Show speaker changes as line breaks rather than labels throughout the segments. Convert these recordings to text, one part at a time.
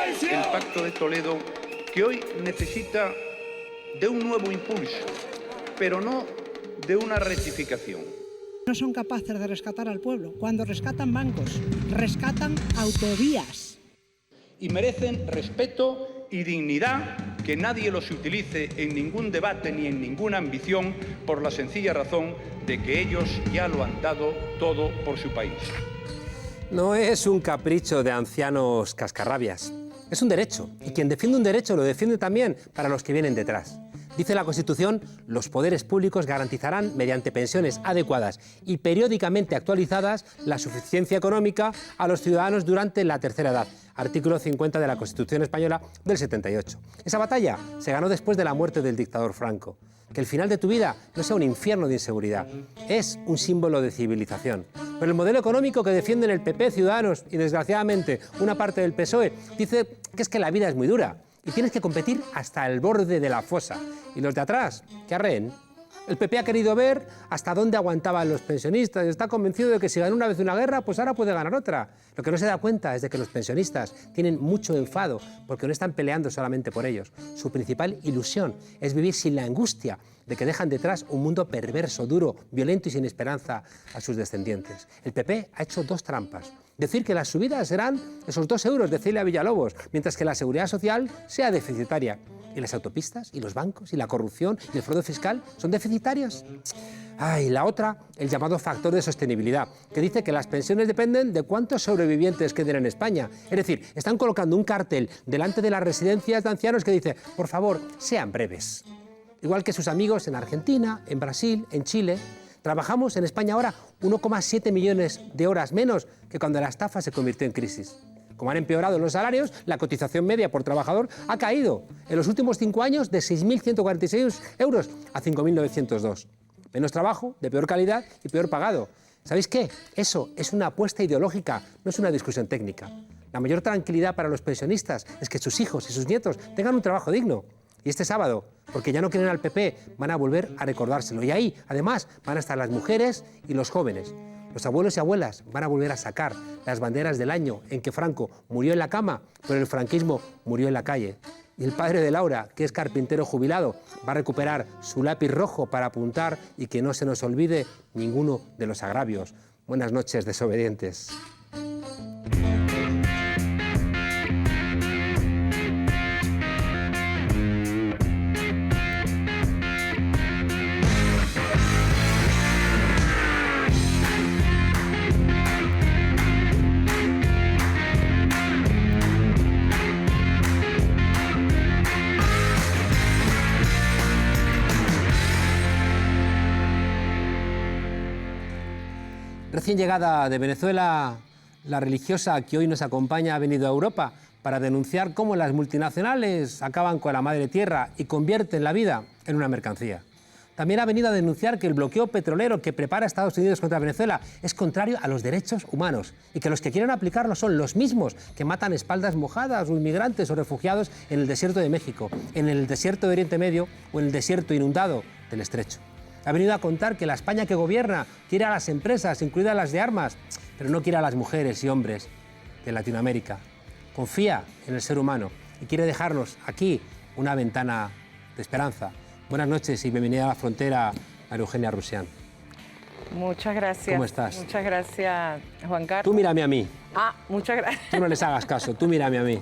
el Pacto de Toledo, que hoy necesita de un nuevo impulso, pero no de una rectificación.
No son capaces de rescatar al pueblo. Cuando rescatan bancos, rescatan autovías.
Y merecen respeto y dignidad, que nadie los utilice en ningún debate ni en ninguna ambición, por la sencilla razón de que ellos ya lo han dado todo por su país.
No es un capricho de ancianos cascarrabias, es un derecho, y quien defiende un derecho lo defiende también para los que vienen detrás. Dice la Constitución, los poderes públicos garantizarán, mediante pensiones adecuadas y periódicamente actualizadas, la suficiencia económica a los ciudadanos durante la tercera edad. Artículo 50 de la Constitución Española del 78. Esa batalla se ganó después de la muerte del dictador Franco. Que el final de tu vida no sea un infierno de inseguridad, es un símbolo de civilización. Pero el modelo económico que defienden el PP, Ciudadanos y, desgraciadamente, una parte del PSOE, dice que es que la vida es muy dura y tienes que competir hasta el borde de la fosa. Y los de atrás, que arreen. El PP ha querido ver hasta dónde aguantaban los pensionistas y está convencido de que si ganó una vez una guerra, pues ahora puede ganar otra. Lo que no se da cuenta es de que los pensionistas tienen mucho enfado porque no están peleando solamente por ellos. Su principal ilusión es vivir sin la angustia de que dejan detrás un mundo perverso, duro, violento y sin esperanza a sus descendientes. El PP ha hecho dos trampas. Decir que las subidas serán esos 2 euros de Celia Villalobos, mientras que la seguridad social sea deficitaria. ¿Y las autopistas? ¿Y los bancos? ¿Y la corrupción? ¿Y el fraude fiscal? ¿Son deficitarios? Y la otra, el llamado factor de sostenibilidad, que dice que las pensiones dependen de cuántos sobrevivientes queden en España. Es decir, están colocando un cartel delante de las residencias de ancianos que dice, por favor, sean breves. Igual que sus amigos en Argentina, en Brasil, en Chile. Trabajamos en España ahora 1,7 millones de horas menos que cuando la estafa se convirtió en crisis. Como han empeorado los salarios, la cotización media por trabajador ha caído en los últimos 5 años de 6.146 euros a 5.902. Menos trabajo, de peor calidad y peor pagado. ¿Sabéis qué? Eso es una apuesta ideológica, no es una discusión técnica. La mayor tranquilidad para los pensionistas es que sus hijos y sus nietos tengan un trabajo digno. Y este sábado, porque ya no quieren al PP, van a volver a recordárselo. Y ahí, además, van a estar las mujeres y los jóvenes. Los abuelos y abuelas van a volver a sacar las banderas del año en que Franco murió en la cama, pero el franquismo murió en la calle. Y el padre de Laura, que es carpintero jubilado, va a recuperar su lápiz rojo para apuntar y que no se nos olvide ninguno de los agravios. Buenas noches, desobedientes. Recién llegada de Venezuela, la religiosa que hoy nos acompaña ha venido a Europa para denunciar cómo las multinacionales acaban con la madre tierra y convierten la vida en una mercancía. También ha venido a denunciar que el bloqueo petrolero que prepara Estados Unidos contra Venezuela es contrario a los derechos humanos y que los que quieren aplicarlo son los mismos que matan espaldas mojadas o inmigrantes o refugiados en el desierto de México, en el desierto de Oriente Medio o en el desierto inundado del Estrecho. Ha venido a contar que la España que gobierna quiere a las empresas, incluidas las de armas, pero no quiere a las mujeres y hombres de Latinoamérica. Confía en el ser humano y quiere dejarnos aquí una ventana de esperanza. Buenas noches y bienvenida a la frontera, María Eugenia Rusián.
Muchas gracias.
¿Cómo estás?
Muchas gracias, Juan Carlos.
Tú mírame a mí.
Muchas gracias.
Tú no les hagas caso, tú mírame a mí.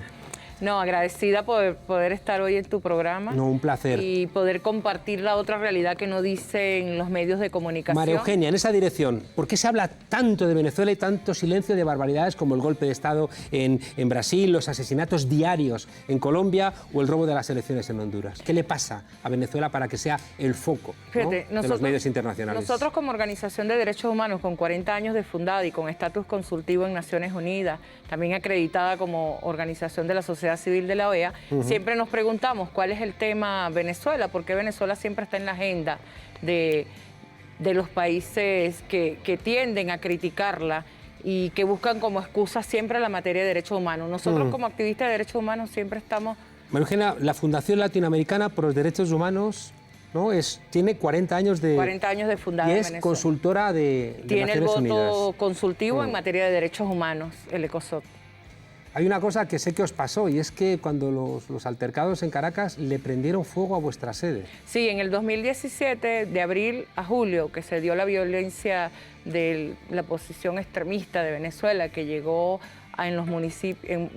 No, agradecida por poder estar hoy en tu programa.
No, un placer.
Y poder compartir la otra realidad que no dicen los medios de comunicación.
María Eugenia, en esa dirección, ¿por qué se habla tanto de Venezuela y tanto silencio de barbaridades como el golpe de Estado en Brasil, los asesinatos diarios en Colombia o el robo de las elecciones en Honduras? ¿Qué le pasa a Venezuela para que sea el foco,
Fíjate,
de los medios internacionales?
Nosotros como Organización de Derechos Humanos, con 40 años de fundada y con estatus consultivo en Naciones Unidas, también acreditada como organización de la sociedad civil de la OEA, siempre nos preguntamos cuál es el tema Venezuela, porque Venezuela siempre está en la agenda de los países que tienden a criticarla y que buscan como excusa siempre la materia de derechos humanos. Nosotros como activistas de derechos humanos siempre estamos...
María Eugenia, la Fundación Latinoamericana por los Derechos Humanos, ¿no? Tiene 40 años de fundada y es consultora de Naciones Unidas.
Tiene el voto consultivo en materia de derechos humanos, el ECOSOC.
Hay una cosa que sé que os pasó y es que cuando los altercados en Caracas le prendieron fuego a vuestra sede.
Sí, en el 2017, de abril a julio, que se dio la violencia de la oposición extremista de Venezuela, que llegó en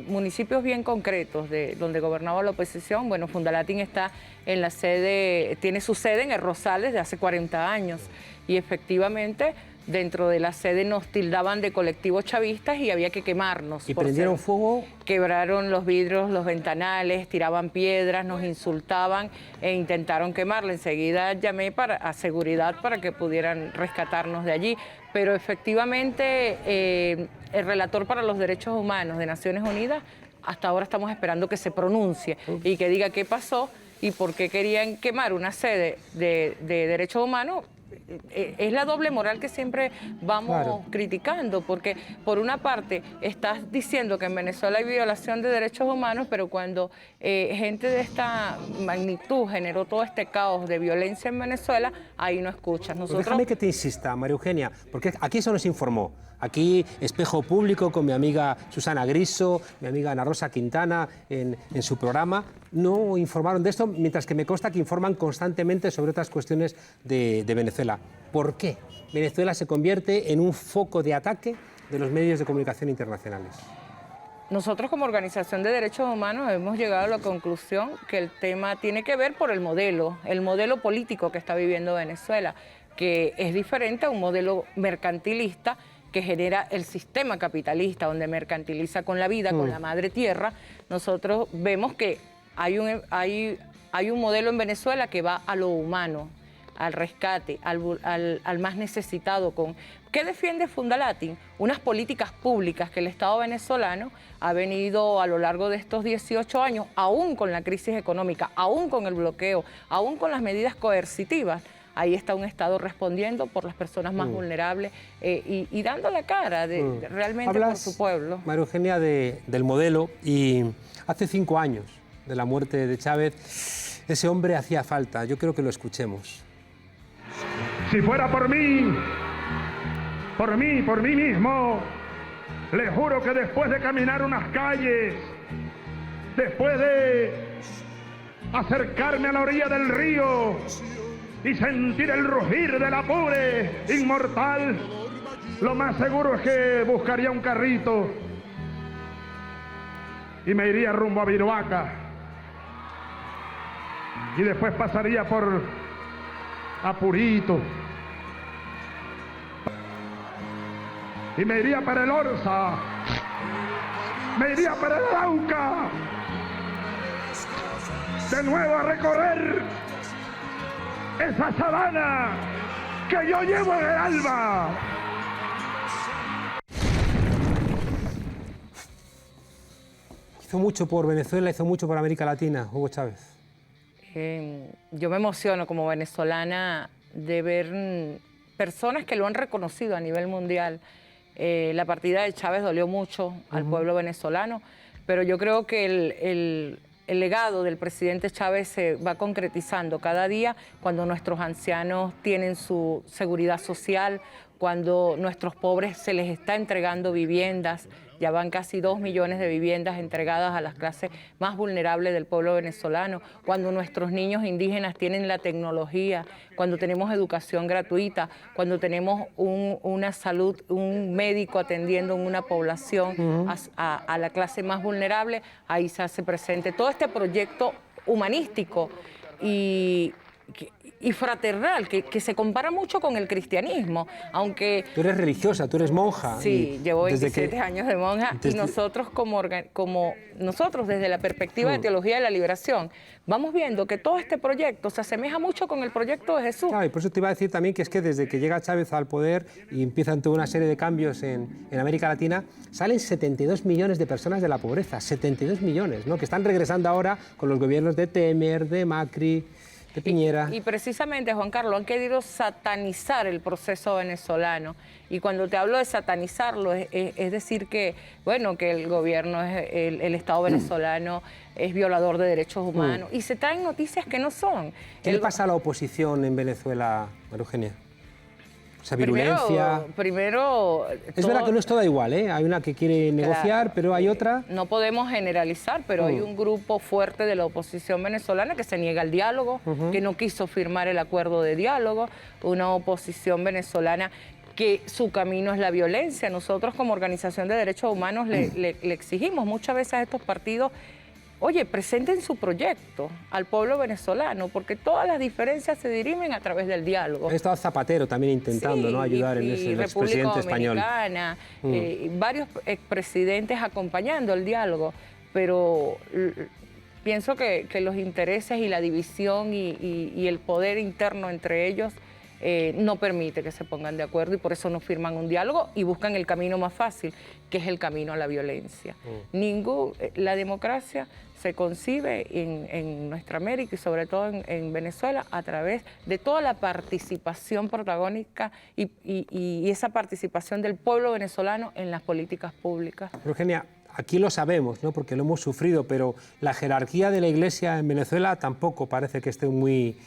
municipios bien concretos de donde gobernaba la oposición. Bueno, Fundalatin está en la sede, tiene su sede en El Rosal desde hace 40 años y efectivamente dentro de la sede nos tildaban de colectivos chavistas y había que quemarnos.
¿Y prendieron fuego?
Quebraron los vidrios, los ventanales, tiraban piedras, nos insultaban e intentaron quemarla. Enseguida llamé a seguridad para que pudieran rescatarnos de allí. Pero efectivamente el relator para los derechos humanos de Naciones Unidas, hasta ahora estamos esperando que se pronuncie y que diga qué pasó y por qué querían quemar una sede de derechos humanos. Es la doble moral que siempre vamos criticando, porque por una parte estás diciendo que en Venezuela hay violación de derechos humanos, pero cuando gente de esta magnitud generó todo este caos de violencia en Venezuela, ahí no escuchas.
Pues déjame que te insista, María Eugenia, porque aquí se nos informó. Aquí, Espejo Público, con mi amiga Susana Griso, mi amiga Ana Rosa Quintana, en su programa, no informaron de esto, mientras que me consta que informan constantemente sobre otras cuestiones de Venezuela. ¿Por qué Venezuela se convierte en un foco de ataque de los medios de comunicación internacionales?
Nosotros como Organización de Derechos Humanos hemos llegado a la conclusión que el tema tiene que ver por el modelo político que está viviendo Venezuela, que es diferente a un modelo mercantilista que genera el sistema capitalista, donde mercantiliza con la vida, con la madre tierra. Nosotros vemos que hay un modelo en Venezuela que va a lo humano, al rescate, al más necesitado. ¿Qué defiende Fundalatin? Unas políticas públicas que el Estado venezolano ha venido a lo largo de estos 18 años, aún con la crisis económica, aún con el bloqueo, aún con las medidas coercitivas. Ahí está un Estado respondiendo por las personas más vulnerables y dando la cara realmente por su pueblo.
María Eugenia, del modelo, y hace 5 años de la muerte de Chávez, ese hombre hacía falta. Yo creo que lo escuchemos.
Si fuera por mí mismo, le juro que después de caminar unas calles, después de acercarme a la orilla del río y sentir el rugir del Apure inmortal, lo más seguro es que buscaría un carrito y me iría rumbo a Viroaca y después pasaría por Apurito y me iría para el Orza, me iría para el Arauca, de nuevo a recorrer esa sabana que yo llevo en el alma.
Hizo mucho por Venezuela, hizo mucho por América Latina, Hugo Chávez.
Yo me emociono como venezolana de ver personas que lo han reconocido a nivel mundial. La partida de Chávez dolió mucho al pueblo venezolano, pero yo creo que el legado del presidente Chávez se va concretizando cada día cuando nuestros ancianos tienen su seguridad social, cuando nuestros pobres se les está entregando viviendas. Ya van casi 2 millones de viviendas entregadas a las clases más vulnerables del pueblo venezolano, cuando nuestros niños indígenas tienen la tecnología, cuando tenemos educación gratuita, cuando tenemos una salud, un médico atendiendo en una población a la clase más vulnerable, ahí se hace presente todo este proyecto humanístico y fraternal, que se compara mucho con el cristianismo, aunque...
Tú eres religiosa, tú eres monja.
Sí, llevo 27 años de monja y nosotros nosotros desde la perspectiva de Teología de la Liberación vamos viendo que todo este proyecto se asemeja mucho con el proyecto de Jesús.
Claro, y por eso te iba a decir también que es que desde que llega Chávez al poder y empiezan toda una serie de cambios en América Latina, salen 72 millones de personas de la pobreza, 72 millones, ¿no? Que están regresando ahora con los gobiernos de Temer, de Macri, de Piñera.
Y precisamente, Juan Carlos, han querido satanizar el proceso venezolano. Y cuando te hablo de satanizarlo, es decir que, bueno, que el gobierno, el Estado venezolano es violador de derechos humanos. Y se traen noticias que no son.
¿Qué le pasa a la oposición en Venezuela, María Eugenia? Esa virulencia.
Primero
es verdad que no es toda igual, ¿eh? Hay una que quiere negociar, pero hay otra...
No podemos generalizar, pero hay un grupo fuerte de la oposición venezolana que se niega al diálogo, que no quiso firmar el acuerdo de diálogo, una oposición venezolana que su camino es la violencia. Nosotros como Organización de Derechos Humanos le exigimos muchas veces a estos partidos: oye, presenten su proyecto al pueblo venezolano, porque todas las diferencias se dirimen a través del diálogo.
Ha estado Zapatero también intentando, ¿no?, ayudar en ese, el expresidente español.
Varios expresidentes apoyando el diálogo, pero pienso que los intereses y la división y el poder interno entre ellos no permite que se pongan de acuerdo, y por eso no firman un diálogo y buscan el camino más fácil, que es el camino a la violencia. La democracia se concibe en nuestra América y sobre todo en Venezuela a través de toda la participación protagónica y esa participación del pueblo venezolano en las políticas públicas.
Eugenia, aquí lo sabemos, ¿no?, porque lo hemos sufrido, pero la jerarquía de la Iglesia en Venezuela tampoco parece que esté muy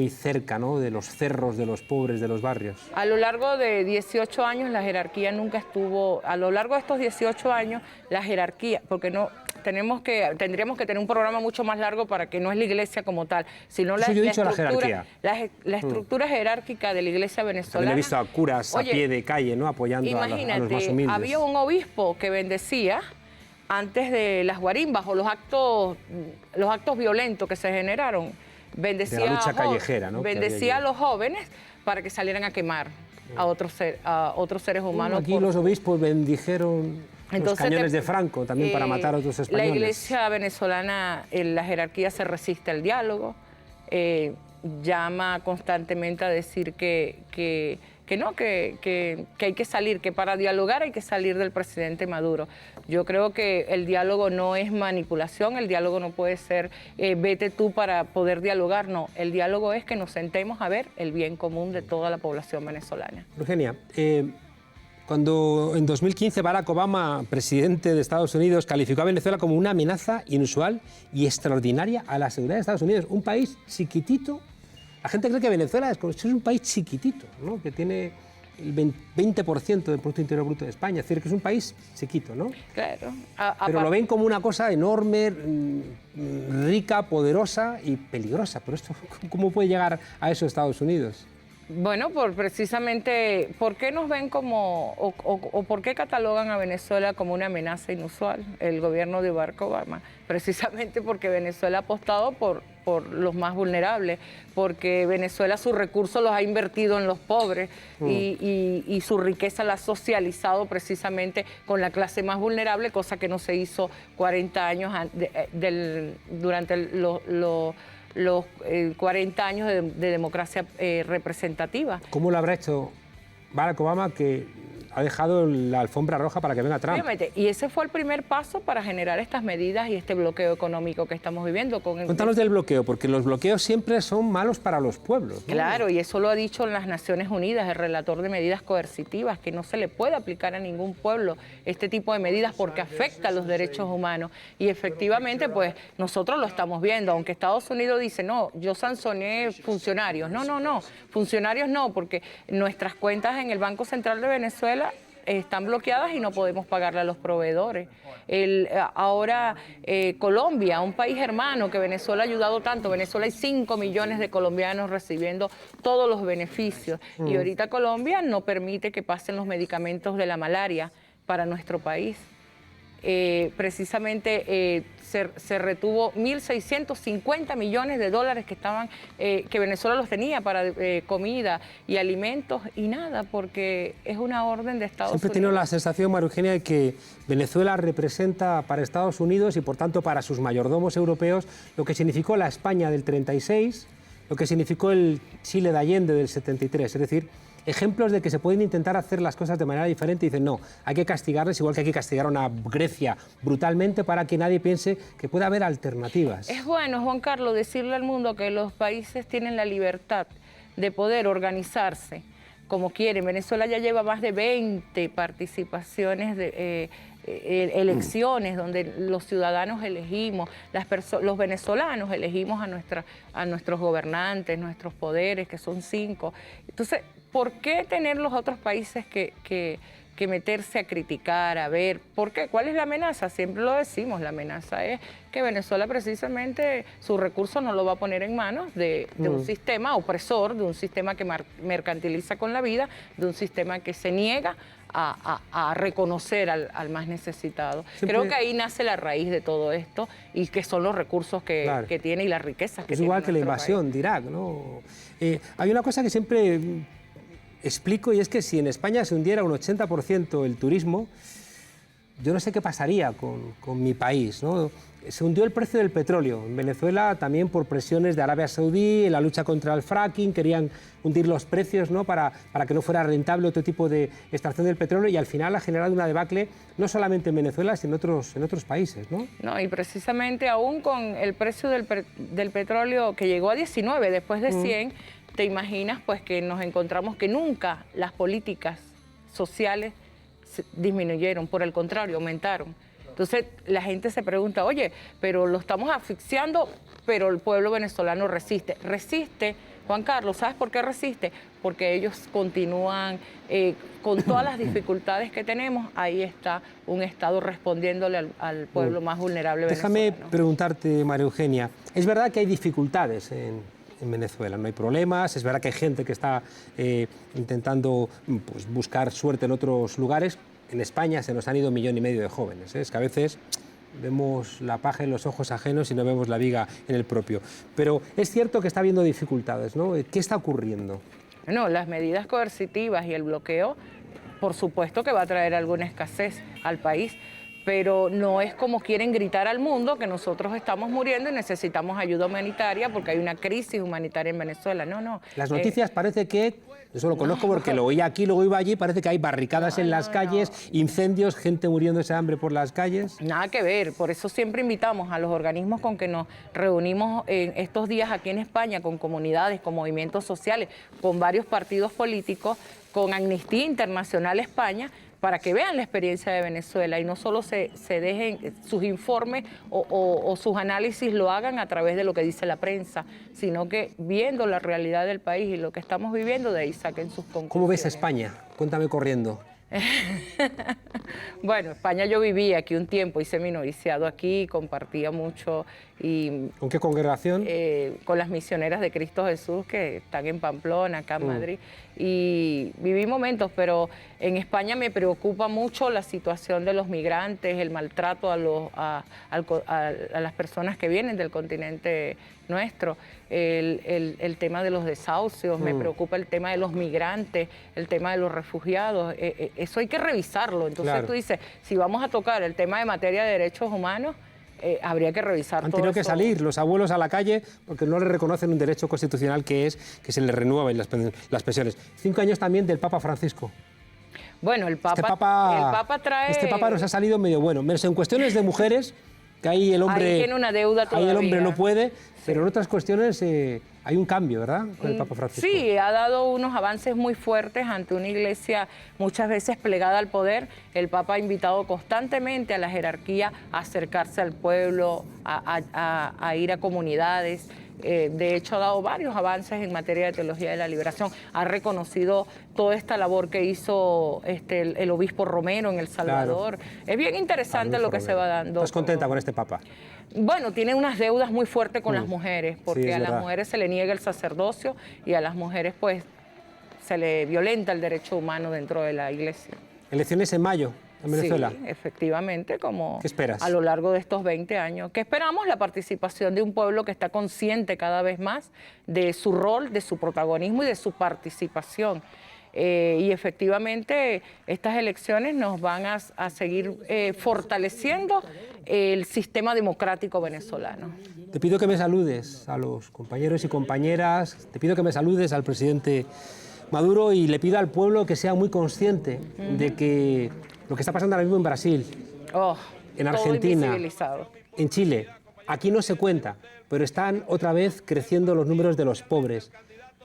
cerca, ¿no?, de los cerros, de los pobres, de los barrios.
A lo largo de 18 años la jerarquía nunca estuvo, a lo largo de estos 18 años la jerarquía, porque no tendríamos que tener un programa mucho más largo para que no es la Iglesia como tal, sino la estructura jerárquica de la Iglesia venezolana.
También he visto a curas a pie de calle, ¿no?, apoyando a los más humildes.
Había un obispo que bendecía antes de las guarimbas o los actos violentos que se generaron. Bendecía,
de la lucha callejera, ¿no?,
bendecía a los jóvenes para que salieran a quemar a otros seres humanos.
Aquí los obispos bendijeron los cañones de Franco también para matar a otros españoles.
La Iglesia venezolana, la jerarquía se resiste al diálogo, llama constantemente a decir que hay que salir, que para dialogar hay que salir del presidente Maduro. Yo creo que el diálogo no es manipulación, el diálogo no puede ser vete tú para poder dialogar, no. El diálogo es que nos sentemos a ver el bien común de toda la población venezolana.
Eugenia, cuando en 2015 Barack Obama, presidente de Estados Unidos, calificó a Venezuela como una amenaza inusual y extraordinaria a la seguridad de Estados Unidos, un país chiquitito. La gente cree que Venezuela es un país chiquitito, ¿no?, que tiene el 20% del Producto Interior Bruto de España, es decir, que es un país chiquito, ¿no?
Claro.
Pero lo ven como una cosa enorme, rica, poderosa y peligrosa. Pero esto, ¿cómo puede llegar a eso Estados Unidos?
Bueno, precisamente, ¿por qué nos ven como, o por qué catalogan a Venezuela como una amenaza inusual, el gobierno de Barack Obama? Precisamente porque Venezuela ha apostado por los más vulnerables, porque Venezuela sus recursos los ha invertido en los pobres y su riqueza la ha socializado precisamente con la clase más vulnerable, cosa que no se hizo 40 años durante los 40 años de democracia representativa.
¿Cómo lo habrá hecho Barack Obama, que ha dejado la alfombra roja para que venga Trump?
Obviamente, y ese fue el primer paso para generar estas medidas y este bloqueo económico que estamos viviendo.
Cuéntanos del bloqueo, porque los bloqueos siempre son malos para los pueblos, ¿no?
Claro, y eso lo ha dicho en las Naciones Unidas el relator de medidas coercitivas, que no se le puede aplicar a ningún pueblo este tipo de medidas porque afecta a los derechos humanos. Y efectivamente, pues nosotros lo estamos viendo, aunque Estados Unidos dice, no, yo sancioné funcionarios. No, funcionarios no, porque nuestras cuentas en el Banco Central de Venezuela están bloqueadas y no podemos pagarle a los proveedores. Ahora Colombia, un país hermano que Venezuela ha ayudado tanto. Venezuela hay 5 millones de colombianos recibiendo todos los beneficios. Y ahorita Colombia no permite que pasen los medicamentos de la malaria para nuestro país. Precisamente se retuvo 1.650 millones de dólares que Venezuela los tenía para comida y alimentos y nada, porque es una orden de Estados Unidos.
Siempre he tenido la sensación, María Eugenia, de que Venezuela representa para Estados Unidos y por tanto para sus mayordomos europeos lo que significó la España del 36, lo que significó el Chile de Allende del 73, es decir, ejemplos de que se pueden intentar hacer las cosas de manera diferente y dicen, no, hay que castigarles igual que hay que castigar a una Grecia brutalmente para que nadie piense que puede haber alternativas.
Es bueno, Juan Carlos, decirle al mundo que los países tienen la libertad de poder organizarse como quieren. Venezuela ya lleva más de 20 participaciones de elecciones donde los ciudadanos elegimos, los venezolanos elegimos a nuestros gobernantes, nuestros poderes, que son 5. Entonces, ¿por qué tener los otros países que meterse a criticar, a ver? ¿Por qué? ¿Cuál es la amenaza? Siempre lo decimos, la amenaza es que Venezuela precisamente su recurso no lo va a poner en manos de un sistema opresor, de un sistema que mercantiliza con la vida, de un sistema que se niega a reconocer al más necesitado.
Siempre...
Creo que ahí nace la raíz de todo esto y que son los recursos que tiene y las riquezas que tiene.
Es igual que la invasión de Irak, ¿no? Hay una cosa que siempre explico y es que si en España se hundiera un 80% el turismo, yo no sé qué pasaría con mi país, ¿no? Se hundió el precio del petróleo. En Venezuela también por presiones de Arabia Saudí, en la lucha contra el fracking, querían hundir los precios, ¿no? para que no fuera rentable otro tipo de extracción del petróleo y al final ha generado una debacle no solamente en Venezuela, sino en otros países, ¿no?
No, y precisamente aún con el precio del petróleo que llegó a 19 después de 100, te imaginas pues que nos encontramos que nunca las políticas sociales disminuyeron, por el contrario, aumentaron. Entonces la gente se pregunta, oye, pero lo estamos asfixiando, pero el pueblo venezolano resiste. Resiste, Juan Carlos, ¿sabes por qué resiste? Porque ellos continúan con todas las dificultades que tenemos. Ahí está un Estado respondiéndole al pueblo más vulnerable venezolano.
Déjame preguntarte, María Eugenia, es verdad que hay dificultades en Venezuela, no hay problemas, es verdad que hay gente que está intentando pues, buscar suerte en otros lugares. En España se nos han ido 1,5 millones de jóvenes, ¿eh? Es que a veces vemos la paja en los ojos ajenos y no vemos la viga en el propio. Pero es cierto que está habiendo dificultades, ¿no? ¿Qué está ocurriendo?
No, las medidas coercitivas y el bloqueo, por supuesto que va a traer alguna escasez al país, pero no es como quieren gritar al mundo que nosotros estamos muriendo y necesitamos ayuda humanitaria porque hay una crisis humanitaria en Venezuela. No, no.
Las noticias parece que, eso lo conozco porque lo oí aquí, luego iba allí, parece que hay barricadas en las calles, incendios, gente muriéndose de hambre por las calles.
Nada que ver, por eso siempre invitamos a los organismos con que nos reunimos en estos días aquí en España, con comunidades, con movimientos sociales, con varios partidos políticos, con Amnistía Internacional España, para que vean la experiencia de Venezuela y no solo se dejen sus informes o sus análisis lo hagan a través de lo que dice la prensa, sino que viendo la realidad del país y lo que estamos viviendo, de ahí saquen sus conclusiones.
¿Cómo ves a España? Cuéntame corriendo.
Bueno, España yo viví aquí un tiempo, hice mi noviciado aquí, compartía mucho. Y,
¿con qué congregación?
Con las misioneras de Cristo Jesús que están en Pamplona, acá en Madrid. Y viví momentos, pero en España me preocupa mucho la situación de los migrantes, el maltrato a las personas que vienen del continente nuestro, el tema de los desahucios, me preocupa el tema de los migrantes, el tema de los refugiados. Eso hay que revisarlo. Entonces claro, tú dices, si vamos a tocar el tema de materia de derechos humanos, habría que revisar todo eso. Han
tenido que salir los abuelos a la calle porque no les reconocen un derecho constitucional que es que se les renueven las pensiones. 5 años también del Papa Francisco.
Bueno, el Papa trae...
Este Papa nos ha salido medio bueno, menos en cuestiones de mujeres, que ahí el hombre...
Ahí tiene una deuda todavía.
Ahí el hombre no puede, pero en otras cuestiones hay un cambio, ¿verdad?, con el Papa Francisco.
Sí, ha dado unos avances muy fuertes ante una iglesia muchas veces plegada al poder. El Papa ha invitado constantemente a la jerarquía a acercarse al pueblo, a ir a comunidades. De hecho, ha dado varios avances en materia de teología de la liberación. Ha reconocido toda esta labor que hizo el obispo Romero en El Salvador. Claro. Es bien interesante lo que se va dando.
¿Estás contenta con este Papa?
Bueno, tiene unas deudas muy fuertes con las mujeres, porque sí, a las mujeres se le niega el sacerdocio y a las mujeres pues se le violenta el derecho humano dentro de la iglesia.
Elecciones en mayo en Venezuela.
Sí, efectivamente, como
¿qué esperas?
A lo largo de estos 20 años. ¿Qué esperamos? La participación de un pueblo que está consciente cada vez más de su rol, de su protagonismo y de su participación. Y efectivamente estas elecciones nos van a seguir fortaleciendo el sistema democrático venezolano.
Te pido que me saludes a los compañeros y compañeras, te pido que me saludes al presidente Maduro y le pido al pueblo que sea muy consciente de que lo que está pasando ahora mismo en Brasil, en Argentina, en Chile, aquí no se cuenta, pero están otra vez creciendo los números de los pobres.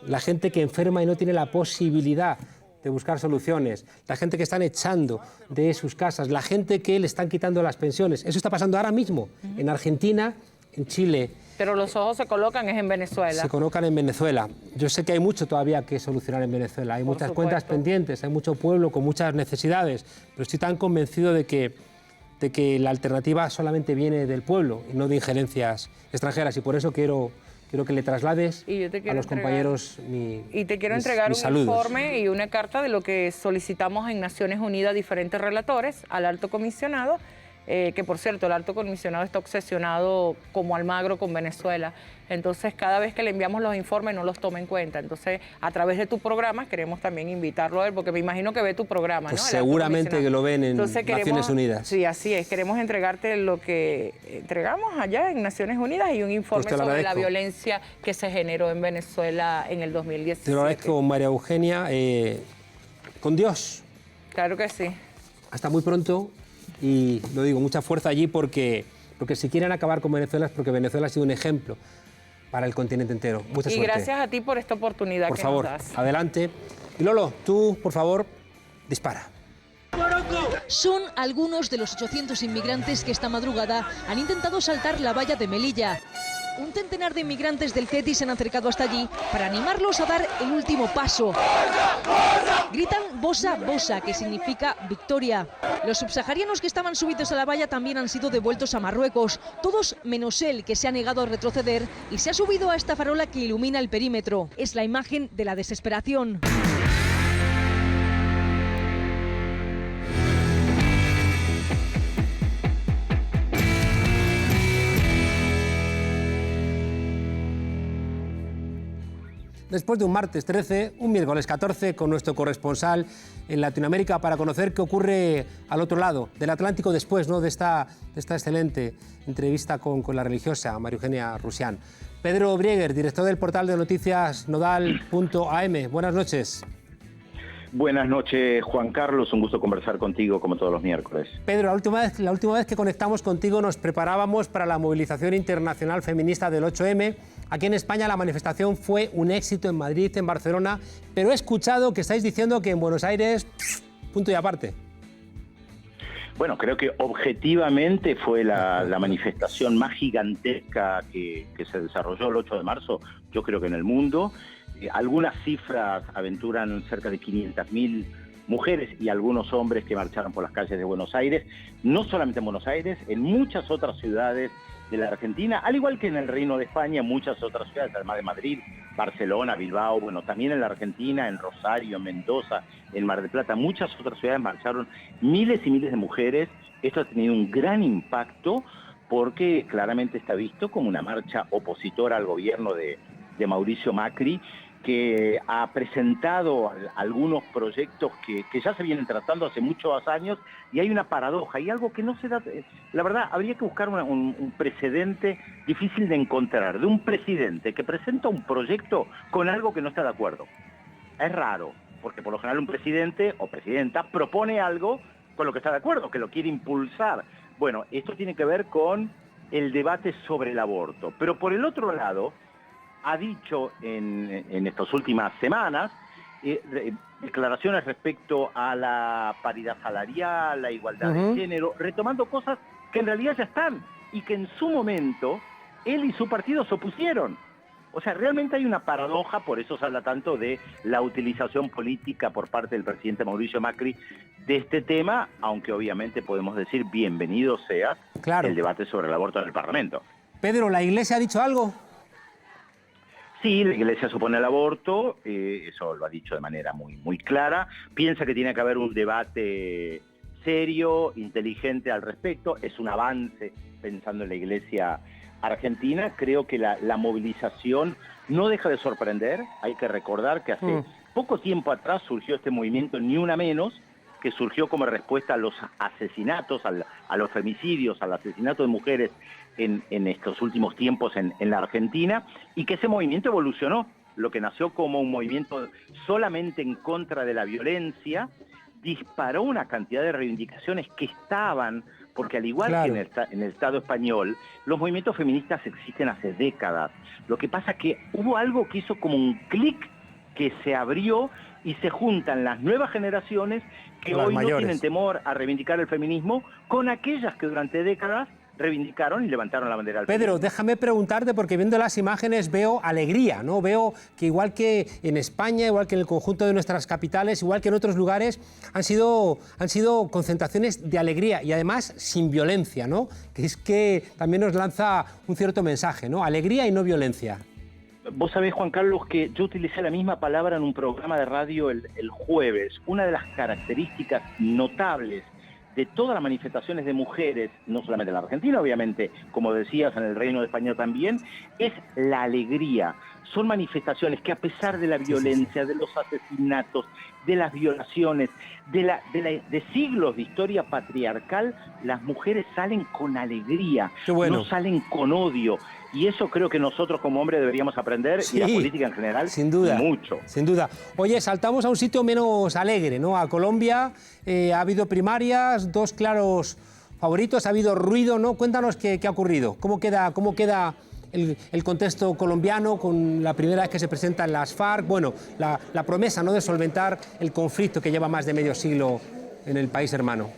La gente que enferma y no tiene la posibilidad de buscar soluciones, la gente que están echando de sus casas, la gente que le están quitando las pensiones. Eso está pasando ahora mismo en Argentina, en Chile.
Pero los ojos se colocan es en Venezuela.
Se colocan en Venezuela. Yo sé que hay mucho todavía que solucionar en Venezuela. Hay muchas cuentas pendientes, hay mucho pueblo con muchas necesidades, pero estoy tan convencido de que la alternativa solamente viene del pueblo y no de injerencias extranjeras. Y por eso quiero que le traslades a los compañeros
Y te quiero entregar un informe y una carta de lo que solicitamos en Naciones Unidas a diferentes relatores, al alto comisionado, que por cierto, el alto comisionado está obsesionado como Almagro con Venezuela. Entonces, cada vez que le enviamos los informes no los toma en cuenta. Entonces, a través de tu programa queremos también invitarlo a él, porque me imagino que ve tu programa,
pues
¿no?
Seguramente que lo ven en Naciones Unidas.
Sí, así es. Queremos entregarte lo que entregamos allá en Naciones Unidas y un informe sobre la violencia que se generó en Venezuela en el 2017.
Te lo agradezco, María Eugenia. Con Dios.
Claro que sí.
Hasta muy pronto. Y lo digo, mucha fuerza allí porque si quieren acabar con Venezuela es porque Venezuela ha sido un ejemplo para el continente entero. Mucha suerte.
Y gracias a ti por esta oportunidad que nos das.
Por favor, adelante. Y Lolo, tú, por favor, dispara.
Son algunos de los 800 inmigrantes que esta madrugada han intentado saltar la valla de Melilla. Un centenar de inmigrantes del Ceti se han acercado hasta allí para animarlos a dar el último paso. Gritan Bosa Bosa, que significa victoria. Los subsaharianos que estaban subidos a la valla también han sido devueltos a Marruecos, todos menos él, que se ha negado a retroceder y se ha subido a esta farola que ilumina el perímetro. Es la imagen de la desesperación.
Después de un martes 13, un miércoles 14, con nuestro corresponsal en Latinoamérica para conocer qué ocurre al otro lado del Atlántico después, ¿no?, de esta excelente entrevista con la religiosa María Eugenia Rusián. Pedro Brieger, director del portal de noticias nodal.am. Buenas noches.
Buenas noches, Juan Carlos. Un gusto conversar contigo como todos los miércoles.
Pedro, la última vez que conectamos contigo nos preparábamos para la movilización internacional feminista del 8M. Aquí en España la manifestación fue un éxito en Madrid, en Barcelona, pero he escuchado que estáis diciendo que en Buenos Aires, punto y aparte.
Bueno, creo que objetivamente fue la manifestación más gigantesca que se desarrolló el 8 de marzo, yo creo que en el mundo. Algunas cifras aventuran cerca de 500.000 mujeres y algunos hombres que marcharon por las calles de Buenos Aires, no solamente en Buenos Aires, en muchas otras ciudades de la Argentina, al igual que en el Reino de España, muchas otras ciudades, además de Madrid, Barcelona, Bilbao, bueno, también en la Argentina, en Rosario, en Mendoza, en Mar del Plata, muchas otras ciudades marcharon miles y miles de mujeres. Esto ha tenido un gran impacto porque claramente está visto como una marcha opositora al gobierno de Mauricio Macri, que ha presentado algunos proyectos que ya se vienen tratando hace muchos años, y hay una paradoja, y algo que no se da. La verdad, habría que buscar un precedente difícil de encontrar, de un presidente que presenta un proyecto con algo que no está de acuerdo. Es raro, porque por lo general un presidente o presidenta propone algo con lo que está de acuerdo, que lo quiere impulsar. Bueno, esto tiene que ver con el debate sobre el aborto. Pero por el otro lado, ha dicho en estas últimas semanas declaraciones respecto a la paridad salarial, la igualdad de género, retomando cosas que en realidad ya están y que en su momento él y su partido se opusieron. O sea, realmente hay una paradoja, por eso se habla tanto de la utilización política por parte del presidente Mauricio Macri de este tema, aunque obviamente podemos decir bienvenido sea el debate sobre el aborto en el Parlamento.
Pedro, ¿la Iglesia ha dicho algo?
Sí, la Iglesia se opone al aborto, eso lo ha dicho de manera muy clara. Piensa que tiene que haber un debate serio, inteligente al respecto. Es un avance pensando en la Iglesia argentina. Creo que la movilización no deja de sorprender. Hay que recordar que hace poco tiempo atrás surgió este movimiento Ni Una Menos, que surgió como respuesta a los asesinatos, a los femicidios, al asesinato de mujeres en estos últimos tiempos en la Argentina, y que ese movimiento evolucionó. Lo que nació como un movimiento solamente en contra de la violencia, disparó una cantidad de reivindicaciones que estaban, porque al igual que en el Estado español, los movimientos feministas existen hace décadas. Lo que pasa es que hubo algo que hizo como un clic, que se abrió y se juntan las nuevas generaciones que hoy no tienen temor a reivindicar el feminismo con aquellas que durante décadas reivindicaron y levantaron la bandera del
Pedro,
feminismo.
déjame preguntarte, porque viendo las imágenes veo alegría, ¿no? Veo que igual que en España, igual que en el conjunto de nuestras capitales, igual que en otros lugares, han sido concentraciones de alegría y además sin violencia, ¿no? Que es que también nos lanza un cierto mensaje, ¿no? Alegría y no violencia.
Vos sabés, Juan Carlos, que yo utilicé la misma palabra en un programa de radio el jueves. Una de las características notables de todas las manifestaciones de mujeres, no solamente en la Argentina, obviamente, como decías, en el Reino de España también, es la alegría. Son manifestaciones que a pesar de la violencia, de los asesinatos, de las violaciones, de siglos de historia patriarcal, las mujeres salen con alegría,
Qué bueno.
no salen con odio. Y eso creo que nosotros como hombres deberíamos aprender,
Sí,
y la política en general,
sin duda,
mucho.
Sin duda. Oye, saltamos a un sitio menos alegre, ¿no? A Colombia, ha habido primarias, dos claros favoritos, ha habido ruido, ¿no? Cuéntanos qué ha ocurrido, cómo queda el contexto colombiano con la primera vez que se presentan las FARC, bueno, la promesa, ¿no?, de solventar el conflicto que lleva más de medio siglo en el país hermano.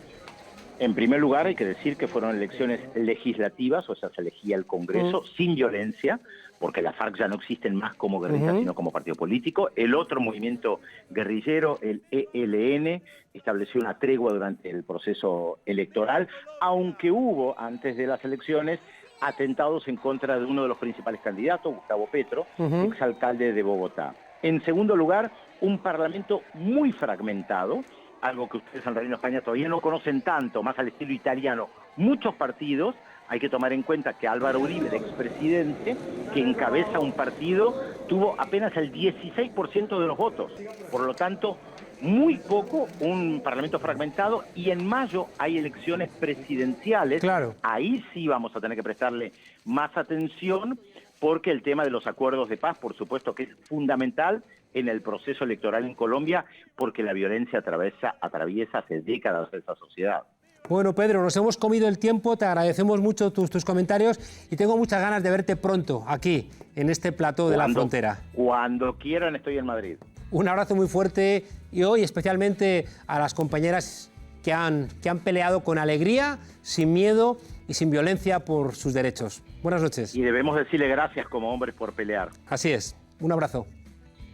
En primer lugar, hay que decir que fueron elecciones legislativas, o sea, se elegía el Congreso sin violencia, porque las FARC ya no existen más como guerrilla, sino como partido político. El otro movimiento guerrillero, el ELN, estableció una tregua durante el proceso electoral, aunque hubo, antes de las elecciones, atentados en contra de uno de los principales candidatos, Gustavo Petro, exalcalde de Bogotá. En segundo lugar, un parlamento muy fragmentado, algo que ustedes en el Reino de España todavía no conocen tanto, más al estilo italiano. Muchos partidos, hay que tomar en cuenta que Álvaro Uribe, el expresidente, que encabeza un partido, tuvo apenas el 16% de los votos. Por lo tanto, muy poco, un parlamento fragmentado, y en mayo hay elecciones presidenciales.
Claro.
Ahí sí vamos a tener que prestarle más atención, porque el tema de los acuerdos de paz, por supuesto que es fundamental en el proceso electoral en Colombia, porque la violencia atraviesa hace décadas esa sociedad.
Bueno, Pedro, nos hemos comido el tiempo, te agradecemos mucho tus comentarios y tengo muchas ganas de verte pronto aquí, en este plató de la frontera.
Cuando quieran, estoy en Madrid.
Un abrazo muy fuerte y hoy especialmente a las compañeras que han peleado con alegría, sin miedo y sin violencia por sus derechos. Buenas noches.
Y debemos decirle gracias como hombres por pelear.
Así es. Un abrazo.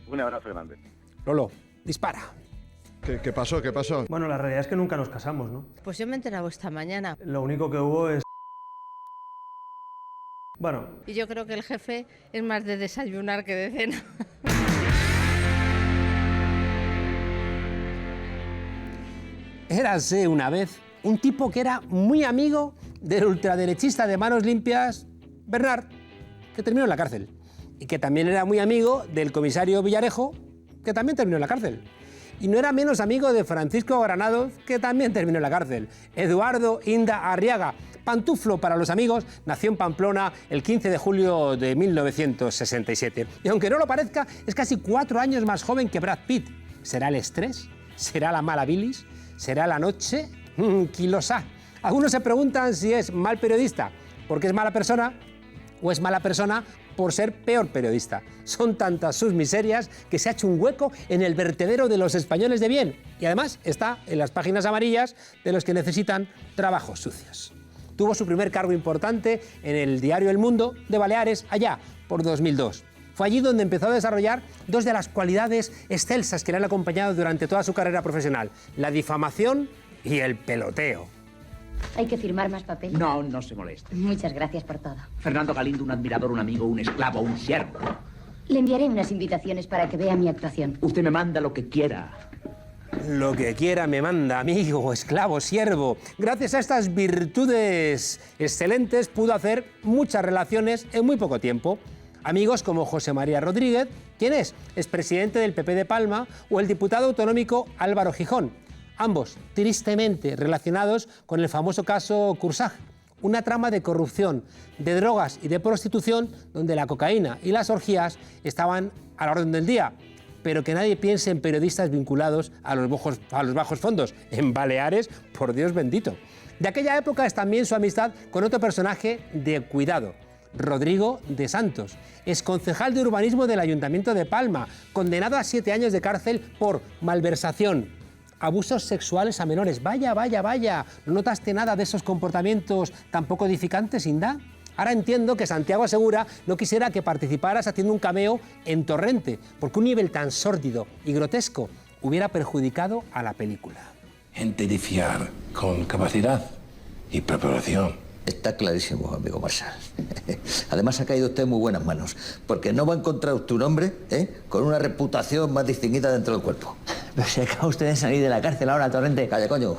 Un abrazo grande.
Lolo, dispara.
¿Qué pasó? ¿Qué pasó?
Bueno, la realidad es que nunca nos casamos, ¿no?
Pues yo me he enterado esta mañana.
Lo único que hubo es... Bueno.
Y yo creo que el jefe es más de desayunar que de cena.
Érase una vez un tipo que era muy amigo del ultraderechista de manos limpias, Bernard, que terminó en la cárcel. Y que también era muy amigo del comisario Villarejo, que también terminó en la cárcel. Y no era menos amigo de Francisco Granados, que también terminó en la cárcel. Eduardo Inda Arriaga, pantuflo para los amigos, nació en Pamplona el 15 de julio de 1967. Y aunque no lo parezca, es casi 4 años más joven que Brad Pitt. ¿Será el estrés? ¿Será la mala bilis? ¿Será la noche? ¿Quién lo sabe? Algunos se preguntan si es mal periodista porque es mala persona o es mala persona por ser peor periodista. Son tantas sus miserias que se ha hecho un hueco en el vertedero de los españoles de bien y además está en las páginas amarillas de los que necesitan trabajos sucios. Tuvo su primer cargo importante en el diario El Mundo de Baleares allá por 2002. Fue allí donde empezó a desarrollar 2 de las cualidades excelsas que le han acompañado durante toda su carrera profesional: la difamación y el peloteo.
¿Hay que firmar más papeles?
No, no se moleste.
Muchas gracias por todo.
Fernando Galindo, un admirador, un amigo, un esclavo, un siervo.
Le enviaré unas invitaciones para que vea mi actuación.
Usted me manda lo que quiera.
Lo que quiera me manda, amigo, esclavo, siervo. Gracias a estas virtudes excelentes pudo hacer muchas relaciones en muy poco tiempo. Amigos como José María Rodríguez, quien es expresidente del PP de Palma, o el diputado autonómico Álvaro Gijón, ambos tristemente relacionados con el famoso caso Cursaj, una trama de corrupción, de drogas y de prostitución donde la cocaína y las orgías estaban a la orden del día, pero que nadie piense en periodistas vinculados a los bajos fondos. En Baleares, por Dios bendito. De aquella época es también su amistad con otro personaje de cuidado, Rodrigo de Santos, exconcejal de urbanismo del Ayuntamiento de Palma, condenado a 7 años de cárcel por malversación, abusos sexuales a menores. Vaya, vaya, vaya. ¿No notaste nada de esos comportamientos tan poco edificantes, Inda? Ahora entiendo que Santiago Segura no quisiera que participaras haciendo un cameo en Torrente, porque un nivel tan sórdido y grotesco hubiera perjudicado a la película.
Gente de fiar, con capacidad y preparación.
Está clarísimo, amigo Marshall. Además ha caído usted en muy buenas manos, porque no va a encontrar usted un hombre con una reputación más distinguida dentro del cuerpo.
Pero si acaba usted de salir de la cárcel ahora, Torrente.
Calla, coño.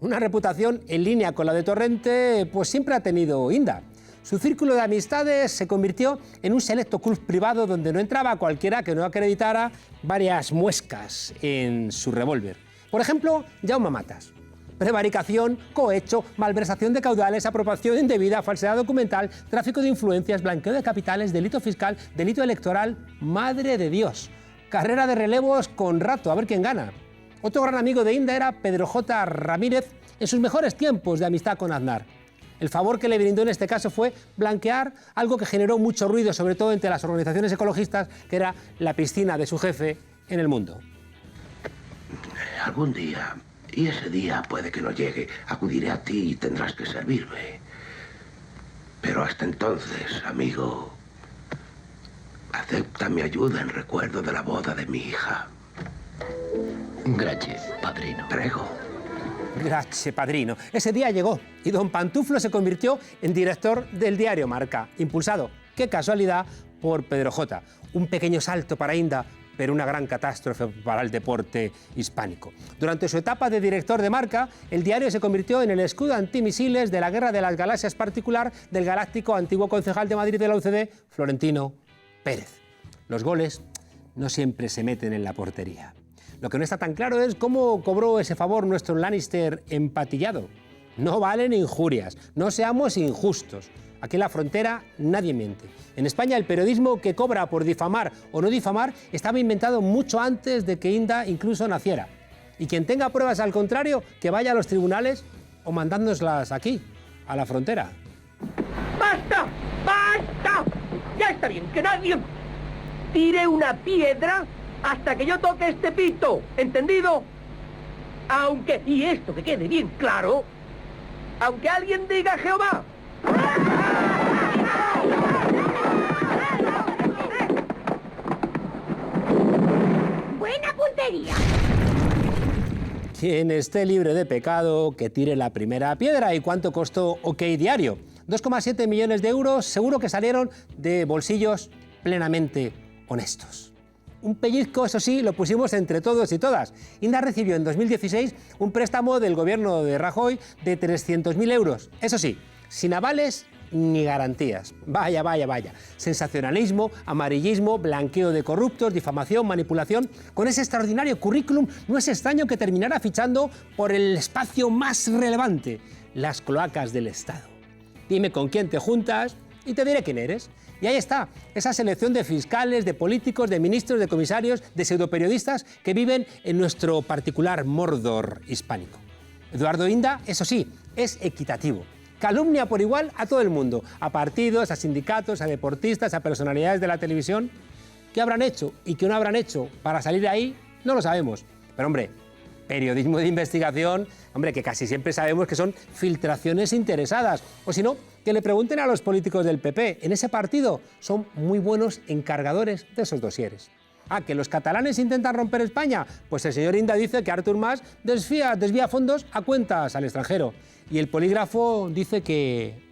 Una reputación en línea con la de Torrente, pues siempre ha tenido Inda. Su círculo de amistades se convirtió en un selecto club privado donde no entraba cualquiera que no acreditara varias muescas en su revólver. Por ejemplo, Jaume Matas. Prevaricación, cohecho, malversación de caudales, apropiación indebida, falsedad documental, tráfico de influencias, blanqueo de capitales, delito fiscal, delito electoral. ¡Madre de Dios! Carrera de relevos con rato, a ver quién gana. Otro gran amigo de Inda era Pedro J. Ramírez en sus mejores tiempos de amistad con Aznar. El favor que le brindó en este caso fue blanquear algo que generó mucho ruido, sobre todo entre las organizaciones ecologistas, que era la piscina de su jefe en El Mundo.
Algún día, y ese día puede que no llegue, acudiré a ti y tendrás que servirme. Pero hasta entonces, amigo, acepta mi ayuda en recuerdo de la boda de mi hija.
Gracias, padrino.
Prego.
Gracias, padrino. Ese día llegó y don Pantuflo se convirtió en director del diario Marca, impulsado, qué casualidad, por Pedro J. Un pequeño salto para Inda, pero una gran catástrofe para el deporte hispánico. Durante su etapa de director de Marca, el diario se convirtió en el escudo antimisiles de la Guerra de las Galaxias particular del galáctico antiguo concejal de Madrid de la UCD, Florentino Pérez. Los goles no siempre se meten en la portería. Lo que no está tan claro es cómo cobró ese favor nuestro Lannister empatillado. No valen injurias, no seamos injustos. Aquí en la frontera nadie miente. En España el periodismo que cobra por difamar o no difamar estaba inventado mucho antes de que Inda incluso naciera. Y quien tenga pruebas al contrario, que vaya a los tribunales o mandándonoslas aquí, a la frontera.
¡Basta! ¡Basta! Ya está bien, que nadie tire una piedra hasta que yo toque este pito, ¿entendido? Aunque, y esto que quede bien claro, aunque alguien diga Jehová.
Buena puntería.
Quien esté libre de pecado, que tire la primera piedra. ¿Y cuánto costó OK Diario? 2,7 millones de euros, seguro que salieron de bolsillos plenamente honestos. Un pellizco, eso sí, lo pusimos entre todos y todas. Inda recibió en 2016 un préstamo del gobierno de Rajoy de 300.000 euros. Eso sí, sin avales ni garantías. Vaya, vaya, vaya. Sensacionalismo, amarillismo, blanqueo de corruptos, difamación, manipulación. Con ese extraordinario currículum no es extraño que terminara fichando por el espacio más relevante, las cloacas del Estado. Dime con quién te juntas y te diré quién eres. Y ahí está, esa selección de fiscales, de políticos, de ministros, de comisarios, de pseudoperiodistas que viven en nuestro particular Mordor hispánico. Eduardo Inda, eso sí, es equitativo. Calumnia por igual a todo el mundo, a partidos, a sindicatos, a deportistas, a personalidades de la televisión. ¿Qué habrán hecho y qué no habrán hecho para salir de ahí? No lo sabemos. Pero hombre, periodismo de investigación, hombre, que casi siempre sabemos que son filtraciones interesadas. O si no, que le pregunten a los políticos del PP. En ese partido son muy buenos encargadores de esos dosieres. ¿Que los catalanes intentan romper España? Pues el señor Inda dice que Artur Mas desvía fondos a cuentas al extranjero. Y el polígrafo dice que...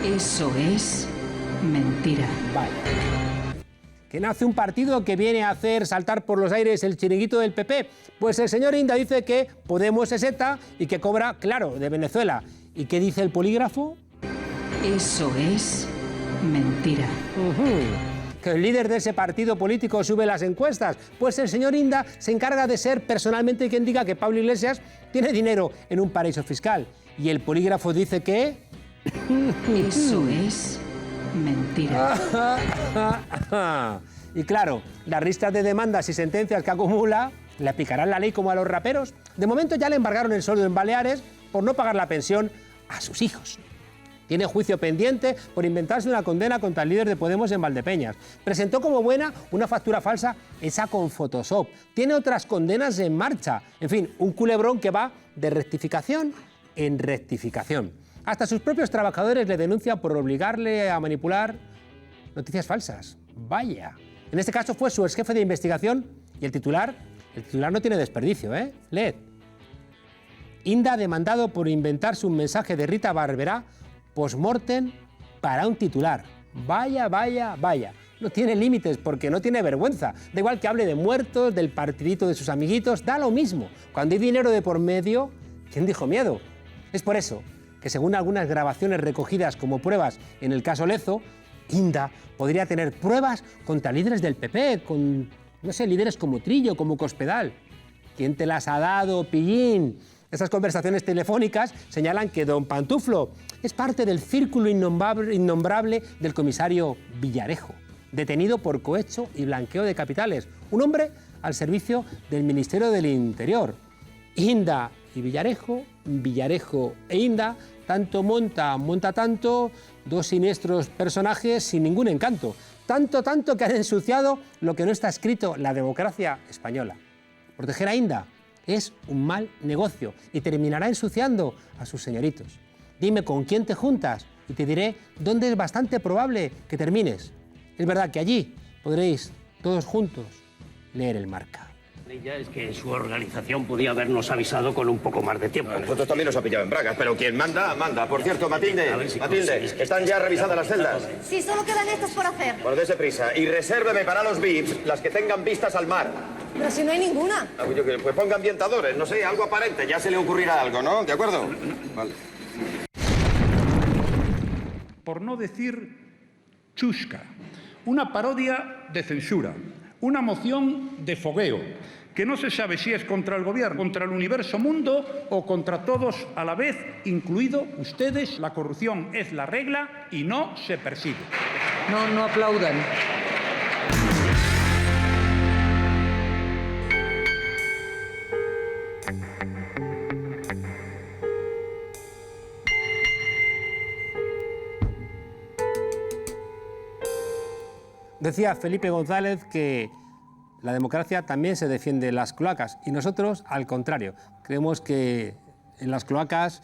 Eso es mentira.
Vale. ¿Que nace un partido que viene a hacer saltar por los aires el chiringuito del PP? Pues el señor Inda dice que Podemos es ETA y que cobra, claro, de Venezuela. ¿Y qué dice el polígrafo?
Eso es mentira.
¿Que el líder de ese partido político sube las encuestas? Pues el señor Inda se encarga de ser personalmente quien diga que Pablo Iglesias tiene dinero en un paraíso fiscal. Y el polígrafo dice que...
Eso es mentira.
Y claro, las listas de demandas y sentencias que acumula, ¿le aplicarán la ley como a los raperos? De momento ya le embargaron el sueldo en Baleares por no pagar la pensión a sus hijos. Tiene juicio pendiente por inventarse una condena contra el líder de Podemos en Valdepeñas. Presentó como buena una factura falsa hecha con Photoshop. Tiene otras condenas en marcha. En fin, un culebrón que va de rectificación en rectificación. Hasta sus propios trabajadores le denuncian por obligarle a manipular noticias falsas. Vaya. En este caso fue su exjefe de investigación y el titular no tiene desperdicio, ¿eh? Leed. Inda demandado por inventarse un mensaje de Rita Barberá post-mortem para un titular. Vaya, vaya, vaya. No tiene límites porque no tiene vergüenza. Da igual que hable de muertos, del partidito de sus amiguitos, da lo mismo. Cuando hay dinero de por medio, ¿quién dijo miedo? Es por eso que, según algunas grabaciones recogidas como pruebas en el caso Lezo, Inda podría tener pruebas contra líderes del PP, con, no sé, líderes como Trillo, como Cospedal. ¿Quién te las ha dado, pillín? Esas conversaciones telefónicas señalan que don Pantuflo es parte del círculo innombrable del comisario Villarejo, detenido por cohecho y blanqueo de capitales, un hombre al servicio del Ministerio del Interior. Inda y Villarejo, Villarejo e Inda, tanto monta tanto, dos siniestros personajes sin ningún encanto. Tanto que han ensuciado lo que no está escrito, la democracia española. Proteger a Inda es un mal negocio y terminará ensuciando a sus señoritos. Dime con quién te juntas y te diré dónde es bastante probable que termines. Es verdad que allí podréis, todos juntos, leer el Marca.
Ya es que su organización podía habernos avisado con un poco más de tiempo.
A nosotros también nos ha pillado en bragas, pero quien manda, manda. Por cierto, Matilde, ¿están ya revisadas las celdas?
Sí, solo quedan estos por hacer.
Pues dése prisa y resérveme para los VIPs las que tengan vistas al mar.
Pero si no hay ninguna.
Pues ponga ambientadores, no sé, algo aparente, ya se le ocurrirá algo, ¿no? ¿De acuerdo? Vale.
Por no decir chusca, una parodia de censura, una moción de fogueo, que no se sabe si es contra el gobierno, contra el universo mundo o contra todos a la vez, incluido ustedes. La corrupción es la regla y no se persigue.
No aplaudan.
Decía Felipe González que la democracia también se defiende en las cloacas y nosotros, al contrario, creemos que en las cloacas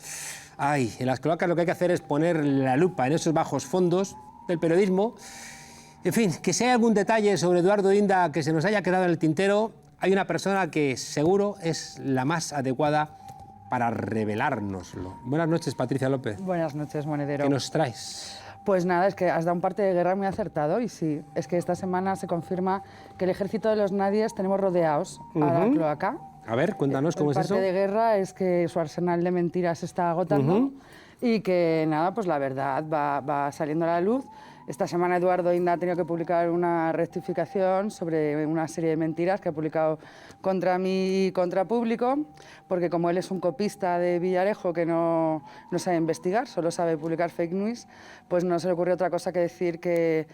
lo que hay que hacer es poner la lupa en esos bajos fondos del periodismo. En fin, que si hay algún detalle sobre Eduardo Inda que se nos haya quedado en el tintero, hay una persona que seguro es la más adecuada para revelárnoslo. Buenas noches, Patricia López.
Buenas noches, Monedero.
¿Qué nos traes?
Pues nada, es que has dado un parte de guerra muy acertado y sí, es que esta semana se confirma que el ejército de los nadies tenemos rodeados a la cloaca.
A ver, cuéntanos cómo es eso.
El parte de guerra es que su arsenal de mentiras se está agotando y que nada, pues la verdad va saliendo a la luz. Esta semana Eduardo Inda ha tenido que publicar una rectificación sobre una serie de mentiras que ha publicado contra mí y contra público, porque como él es un copista de Villarejo que no sabe investigar, solo sabe publicar fake news, pues no se le ocurrió otra cosa que decir que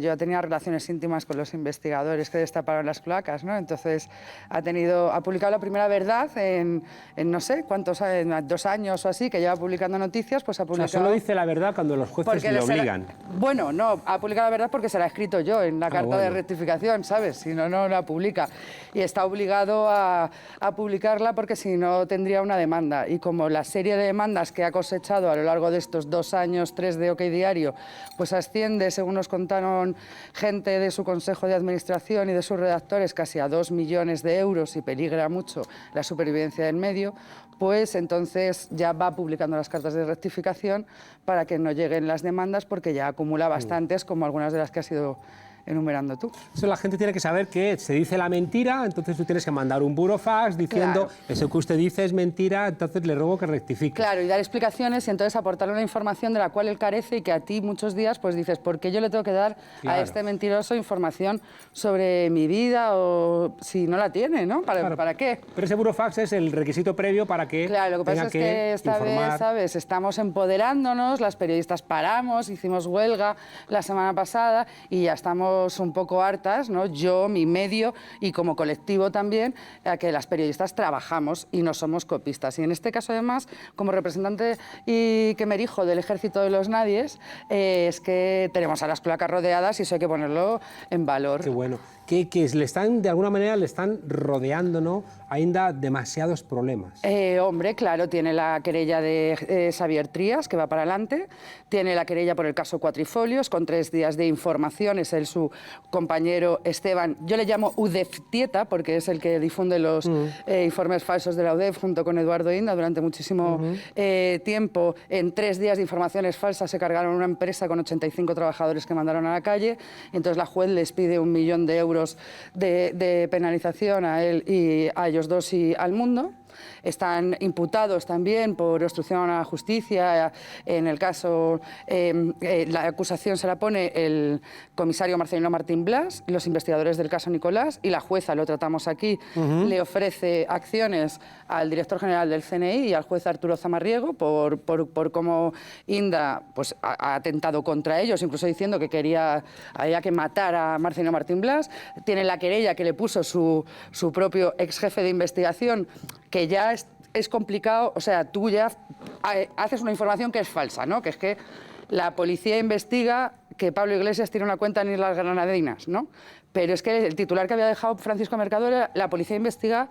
yo tenía relaciones íntimas con los investigadores que destaparon las cloacas, ¿no? Entonces ha publicado la primera verdad en no sé cuántos, en 2 años o así, que lleva publicando noticias, pues ha publicado...
O sea, solo dice la verdad cuando los jueces le obligan.
Bueno, no, ha publicado la verdad porque se la he escrito yo en la carta de rectificación, ¿sabes? Si no, no la publica. Y está obligado a publicarla porque si no tendría una demanda. Y como la serie de demandas que ha cosechado a lo largo de estos 2 años, 3 de OK Diario, pues asciende, según nos contaron gente de su Consejo de Administración y de sus redactores, casi a 2 millones de euros y peligra mucho la supervivencia del medio, pues entonces ya va publicando las cartas de rectificación para que no lleguen las demandas porque ya acumula bastantes, como algunas de las que has ido enumerando tú.
Eso la gente tiene que saber que se dice la mentira, entonces tú tienes que mandar un burofax diciendo eso que usted dice es mentira, entonces le ruego que rectifique.
Claro, y dar explicaciones y entonces aportarle una información de la cual él carece y que a ti muchos días pues dices, ¿por qué yo le tengo que dar a este mentiroso información sobre mi vida o si no la tiene, ¿no? ¿Para qué?
Pero ese burofax es el requisito previo para que
Claro, lo que pasa es que esta vez, ¿sabes? Estamos empoderándonos, las periodistas paramos, hicimos huelga la semana pasada y ya estamos estamos un poco hartas, ¿no? Yo, mi medio y como colectivo también, a que las periodistas trabajamos y no somos copistas. Y en este caso, además, como representante y que me erijo del ejército de los nadies, es que tenemos a las cloacas rodeadas y eso hay que ponerlo en valor.
Qué bueno. Que le están, de alguna manera, le están rodeando, ¿no?, ainda demasiados problemas.
Hombre, claro, tiene la querella de Xavier Trías, que va para adelante, tiene la querella por el caso Cuatrifolios, con 3 días de información, es él su compañero Esteban, yo le llamo Udeftieta, porque es el que difunde los informes falsos de la UDEF, junto con Eduardo Inda, durante muchísimo tiempo. En 3 días de informaciones falsas se cargaron una empresa con 85 trabajadores que mandaron a la calle, entonces la juez les pide 1 millón de euros de penalización a él y a ellos dos y al mundo. Están imputados también por obstrucción a la justicia. En el caso, la acusación se la pone el comisario Marcelino Martín Blas, los investigadores del caso Nicolás, y la jueza, lo tratamos aquí, le ofrece acciones al director general del CNI y al juez Arturo Zamarriego por cómo Inda pues, ha atentado contra ellos, incluso diciendo que había que matar a Marcelino Martín Blas. Tiene la querella que le puso su propio ex jefe de investigación, que ya es complicado, o sea, tú ya haces una información que es falsa, ¿no? Que es que la policía investiga que Pablo Iglesias tiene una cuenta en Islas Granadinas, ¿no? Pero es que el titular que había dejado Francisco Mercado era: la policía investiga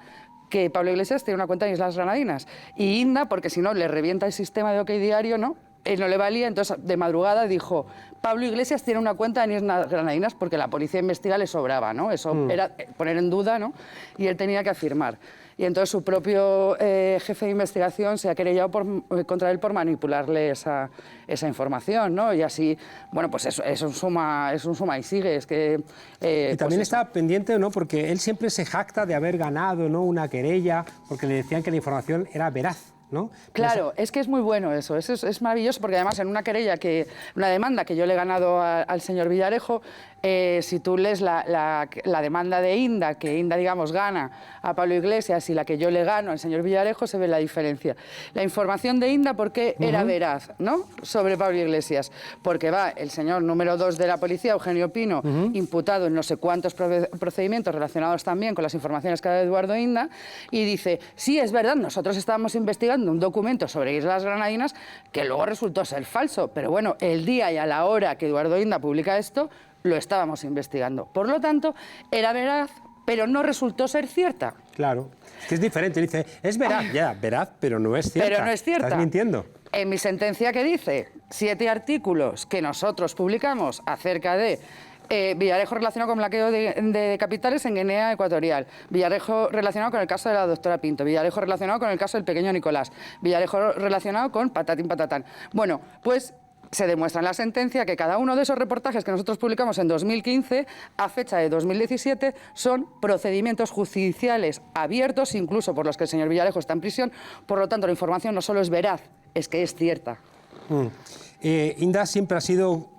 que Pablo Iglesias tiene una cuenta en Islas Granadinas. Y Inda, porque si no le revienta el sistema de OK Diario, ¿no? Él no le valía, entonces de madrugada dijo: Pablo Iglesias tiene una cuenta en Islas Granadinas, porque la policía investiga le sobraba, ¿no? Eso era poner en duda, ¿no? Y él tenía que afirmar. Y entonces su propio jefe de investigación se ha querellado contra él por manipularle esa información, ¿no? Y así, bueno, pues es un suma y sigue. Es que,
y también
pues
está pendiente, ¿no?, porque él siempre se jacta de haber ganado, ¿no?, una querella, porque le decían que la información era veraz, ¿no?
Claro, es que es muy bueno eso es maravilloso, porque además en una demanda que yo le he ganado al señor Villarejo, si tú lees la demanda de Inda, que Inda, digamos, gana a Pablo Iglesias, y la que yo le gano al señor Villarejo, se ve la diferencia. La información de Inda, ¿por qué era veraz, ¿no?, sobre Pablo Iglesias? Porque va el señor número 2 de la policía, Eugenio Pino, imputado en no sé cuántos procedimientos relacionados también con las informaciones que ha dado Eduardo Inda, y dice: sí, es verdad, nosotros estábamos investigando un documento sobre Islas Granadinas que luego resultó ser falso, pero bueno, el día y a la hora que Eduardo Inda publica esto, lo estábamos investigando. Por lo tanto, era veraz, pero no resultó ser cierta.
Claro, es que es diferente. Dice: es veraz, ya, veraz, pero no es cierta.
Pero no es cierta.
Estás mintiendo.
En mi sentencia, que dice 7 artículos que nosotros publicamos acerca de Villarejo relacionado con blanqueo de capitales en Guinea Ecuatorial, Villarejo relacionado con el caso de la doctora Pinto, Villarejo relacionado con el caso del pequeño Nicolás, Villarejo relacionado con patatín patatán. Bueno, pues se demuestra en la sentencia que cada uno de esos reportajes que nosotros publicamos en 2015, a fecha de 2017, son procedimientos judiciales abiertos, incluso por los que el señor Villarejo está en prisión. Por lo tanto, la información no solo es veraz, es que es cierta.
Inda siempre ha sido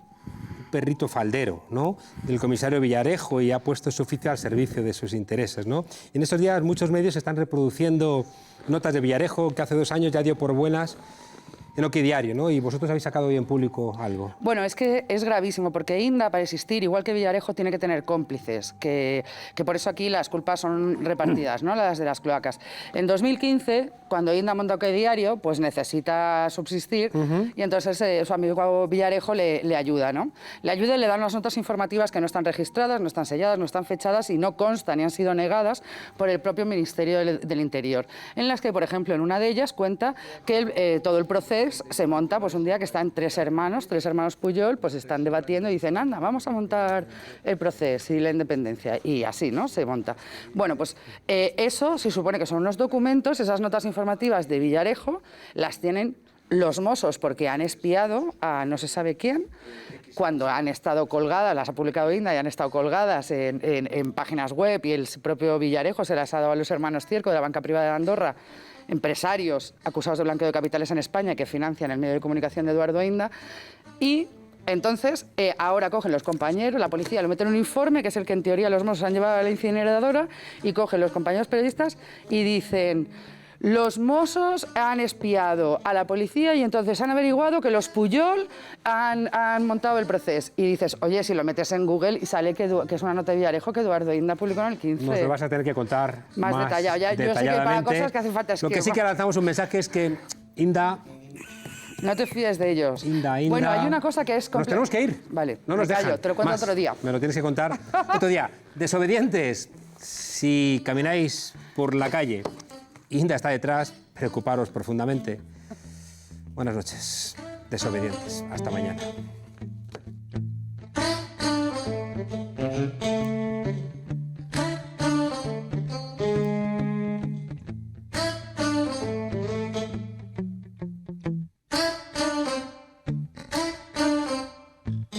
perrito faldero, ¿no?, del comisario Villarejo, y ha puesto su oficio al servicio de sus intereses, ¿no? En estos días muchos medios están reproduciendo notas de Villarejo que hace 2 años ya dio por buenas en OK Diario, ¿no? Y vosotros habéis sacado hoy en público algo.
Bueno, es que es gravísimo, porque Inda, para existir, igual que Villarejo, tiene que tener cómplices, que por eso aquí las culpas son repartidas, ¿no?, las de las cloacas. En 2015, cuando Inda monta OK Diario, pues necesita subsistir, y entonces su amigo Villarejo le ayuda, ¿no? Le ayuda y le dan unas notas informativas que no están registradas, no están selladas, no están fechadas y no constan y han sido negadas por el propio Ministerio del Interior, en las que, por ejemplo, en una de ellas cuenta que todo el proceso se monta pues un día que están 3 hermanos Puyol, pues están debatiendo y dicen: anda, vamos a montar el proceso y la independencia, y así, ¿no?, se monta. Bueno, pues eso se supone que son unos documentos, esas notas informativas de Villarejo las tienen los Mossos porque han espiado a no se sabe quién, cuando han estado colgadas, las ha publicado Inda y han estado colgadas en páginas web, y el propio Villarejo se las ha dado a los hermanos Cierco de la banca privada de Andorra, empresarios acusados de blanqueo de capitales en España que financian el medio de comunicación de Eduardo Inda. Y entonces ahora cogen los compañeros, la policía lo mete en un informe, que es el que en teoría los Mossos han llevado a la incineradora, y cogen los compañeros periodistas y dicen: Los Mossos han espiado a la policía y entonces han averiguado que los Puyol han montado el proceso. Y dices, oye, si lo metes en Google y sale que es una nota de Villarejo que Eduardo Inda publicó en el 15.
Nos lo vas a tener que contar
más detallado. Ya, yo sé que para cosas que hacen falta
Lo que sí que lanzamos un mensaje es que Inda...
No te fíes de ellos.
Inda.
Bueno, hay una cosa que es...
Nos tenemos que ir.
Vale,
no nos dejan.
Te lo cuento
Más.
otro día.
Me lo tienes que contar otro día. Desobedientes, si camináis por la calle, Inda está detrás, preocuparos profundamente. Buenas noches, desobedientes. Hasta mañana.